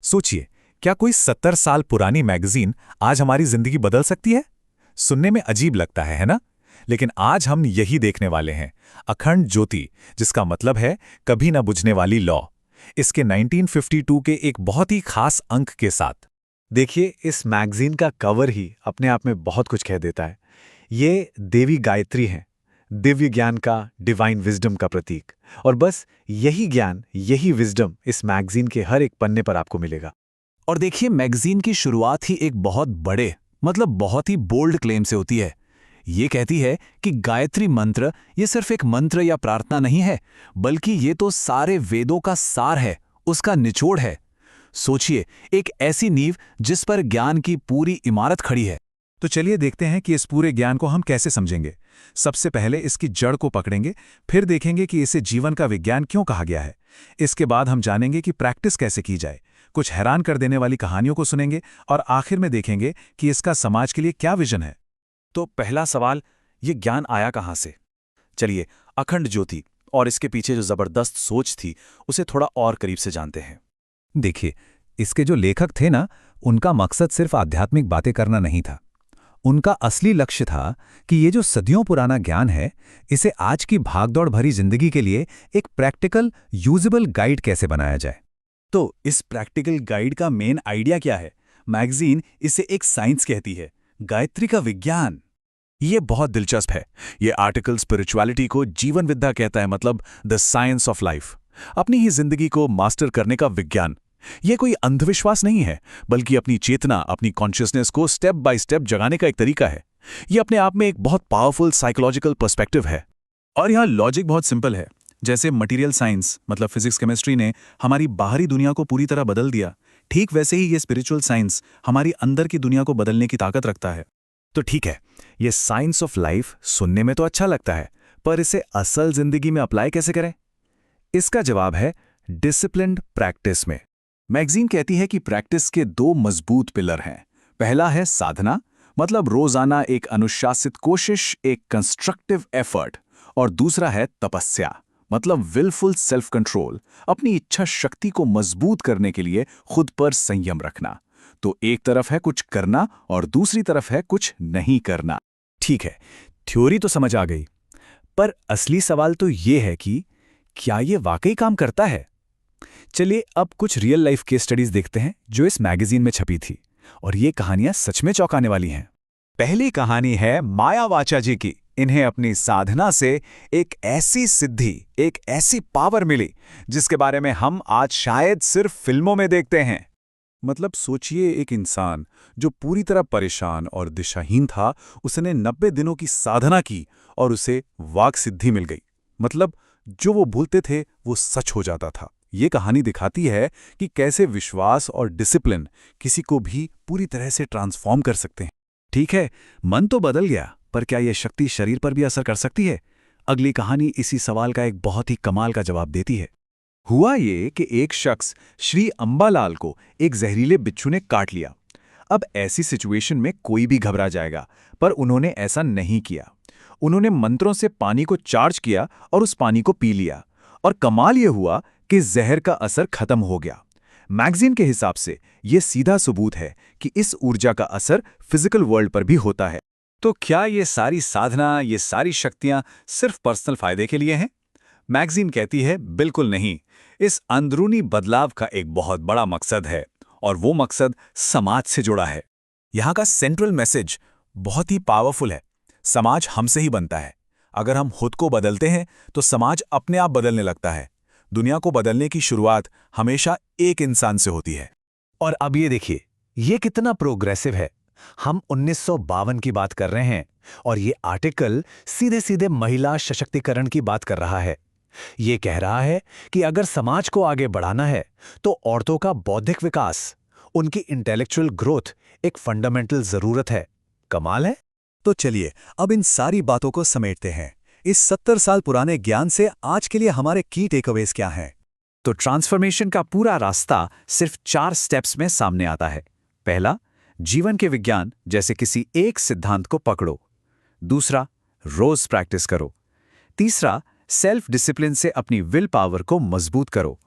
सोचिए, क्या कोई 70 साल पुरानी मैगजीन आज हमारी जिंदगी बदल सकती है? सुनने में अजीब लगता है ना? लेकिन आज हम यही देखने वाले हैं। अखंड ज्योति, जिसका मतलब है कभी न बुझने वाली लौ। इसके 1952 के एक बहुत ही खास अंक के साथ। देखिए, इस मैगजीन का कवर ही अपने आप में बहुत कुछ कह देता है। ये देवी गायत्री है, दिव्य ज्ञान का, डिवाइन विजडम का प्रतीक। और बस यही ज्ञान, यही विजडम इस मैगजीन के हर एक पन्ने पर आपको मिलेगा। और देखिए, मैगजीन की शुरुआत ही एक बहुत बड़े, मतलब बहुत ही बोल्ड क्लेम से होती है। ये कहती है कि गायत्री मंत्र ये सिर्फ एक मंत्र या प्रार्थना नहीं है, बल्कि ये तो सारे वेदों का सार है, उसका निचोड़ है। सोचिए, एक ऐसी नींव जिस पर ज्ञान की पूरी इमारत खड़ी है। तो चलिए देखते हैं कि इस पूरे ज्ञान को हम कैसे समझेंगे। सबसे पहले इसकी जड़ को पकड़ेंगे, फिर देखेंगे कि इसे जीवन का विज्ञान क्यों कहा गया है। इसके बाद हम जानेंगे कि प्रैक्टिस कैसे की जाए, कुछ हैरान कर देने वाली कहानियों को सुनेंगे और आखिर में देखेंगे कि इसका समाज के लिए क्या विजन है। तो पहला सवाल, ये ज्ञान आया कहाँ से? चलिए, अखंड ज्योति और इसके पीछे जो जबरदस्त सोच थी, उसे थोड़ा और करीब से जानते हैं। देखिए, इसके जो लेखक थे ना, उनका मकसद सिर्फ आध्यात्मिक बातें करना नहीं था। उनका असली लक्ष्य था कि ये जो सदियों पुराना ज्ञान है, इसे आज की भागदौड़ भरी जिंदगी के लिए एक प्रैक्टिकल, यूजेबल गाइड कैसे बनाया जाए। तो इस प्रैक्टिकल गाइड का मेन आइडिया क्या है? मैगजीन इसे एक साइंस कहती है, गायत्री का विज्ञान। ये बहुत दिलचस्प है। ये आर्टिकल स्पिरिचुअलिटी को जीवन विद्या कहता है, मतलब द साइंस ऑफ लाइफ, अपनी ही जिंदगी को मास्टर करने का विज्ञान। ये कोई अंधविश्वास नहीं है, बल्कि अपनी चेतना, अपनी कॉन्शियसनेस को स्टेप बाय स्टेप जगाने का एक तरीका है। ये अपने आप में एक बहुत पावरफुल साइकोलॉजिकल पर्सपेक्टिव है। और यहाँ लॉजिक बहुत सिंपल है। जैसे मटेरियल साइंस, मतलब फिजिक्स केमिस्ट्री ने हमारी बाहरी दुनिया को पूरी तरह बदल दिया, ठीक वैसे ही ये स्पिरिचुअल साइंस हमारी अंदर की दुनिया को बदलने की ताकत रखता है। तो ठीक है, ये साइंस ऑफ लाइफ सुनने में तो अच्छा लगता है, पर इसे असल जिंदगी में अप्लाई कैसे करें? इसका जवाब है डिसिप्लिन्ड प्रैक्टिस में। मैगजीन कहती है कि प्रैक्टिस के दो मजबूत पिलर हैं। पहला है साधना, मतलब रोजाना एक अनुशासित कोशिश, एक कंस्ट्रक्टिव एफर्ट। और दूसरा है तपस्या, मतलब विलफुल सेल्फ कंट्रोल, अपनी इच्छा शक्ति को मजबूत करने के लिए खुद पर संयम रखना। तो एक तरफ है कुछ करना और दूसरी तरफ है कुछ नहीं करना। ठीक है, थ्योरी तो समझ आ गई, पर असली सवाल तो ये है कि क्या ये वाकई काम करता है? चलिए अब कुछ रियल लाइफ केस स्टडीज देखते हैं जो इस मैगजीन में छपी थी, और ये कहानियां सच में चौंकाने वाली हैं। पहली कहानी है माया वाचा जी की। इन्हें अपनी साधना से एक ऐसी सिद्धि, एक ऐसी पावर मिली जिसके बारे में हम आज शायद सिर्फ फिल्मों में देखते हैं। मतलब सोचिए, एक इंसान जो पूरी तरह परेशान और दिशाहीन था, उसने 90 दिनों की साधना की और उसे वाक सिद्धि मिल गई। मतलब जो वो भूलते थे वो सच हो जाता था। ये कहानी दिखाती है कि कैसे विश्वास और डिसिप्लिन किसी को भी पूरी तरह से ट्रांसफॉर्म कर सकते हैं। ठीक है, मन तो बदल गया, पर क्या यह शक्ति शरीर पर भी असर कर सकती है? अगली कहानी इसी सवाल का एक बहुत ही कमाल का जवाब देती है। हुआ ये कि एक शख्स, श्री अंबालाल को एक जहरीले बिच्छू ने काट लिया। अब ऐसी सिचुएशन में कोई भी घबरा जाएगा, पर उन्होंने ऐसा नहीं किया। उन्होंने मंत्रों से पानी को चार्ज किया और उस पानी को पी लिया, और कमाल यह हुआ कि जहर का असर खत्म हो गया। मैगजीन के हिसाब से यह सीधा सबूत है कि इस ऊर्जा का असर फिजिकल वर्ल्ड पर भी होता है। तो क्या ये सारी साधना, ये सारी शक्तियां सिर्फ पर्सनल फायदे के लिए हैं? मैगजीन कहती है बिल्कुल नहीं। इस अंदरूनी बदलाव का एक बहुत बड़ा मकसद है, और वो मकसद समाज से जुड़ा है। यहाँ का सेंट्रल मैसेज बहुत ही पावरफुल है। समाज हमसे ही बनता है। अगर हम खुद को बदलते हैं तो समाज अपने आप बदलने लगता है। दुनिया को बदलने की शुरुआत हमेशा एक इंसान से होती है। और अब ये देखिए, ये कितना प्रोग्रेसिव है। हम 1952 की बात कर रहे हैं, और ये आर्टिकल सीधे सीधे महिला सशक्तिकरण की बात कर रहा है। ये कह रहा है कि अगर समाज को आगे बढ़ाना है तो औरतों का बौद्धिक विकास, उनकी इंटेलेक्चुअल ग्रोथ एक फंडामेंटल जरूरत है। कमाल है। तो चलिए अब इन सारी बातों को समेटते हैं। इस 70 साल पुराने ज्ञान से आज के लिए हमारे की टेकअवेज क्या हैं? तो ट्रांसफॉर्मेशन का पूरा रास्ता सिर्फ 4 स्टेप्स में सामने आता है। पहला, जीवन के विज्ञान जैसे किसी एक सिद्धांत को पकड़ो। दूसरा, रोज प्रैक्टिस करो। तीसरा, सेल्फ डिसिप्लिन से अपनी विल पावर को मजबूत करो।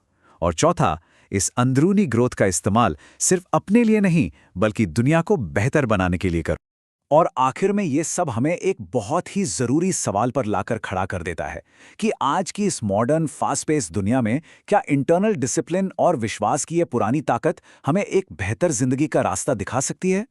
और चौथा, इस अंदरूनी ग्रोथ का इस्तेमाल सिर्फ अपने लिए नहीं बल्कि दुनिया को बेहतर बनाने के लिए करो। और आखिर में ये सब हमें एक बहुत ही ज़रूरी सवाल पर लाकर खड़ा कर देता है कि आज की इस मॉडर्न फास्ट पेस दुनिया में क्या इंटरनल डिसिप्लिन और विश्वास की ये पुरानी ताकत हमें एक बेहतर जिंदगी का रास्ता दिखा सकती है।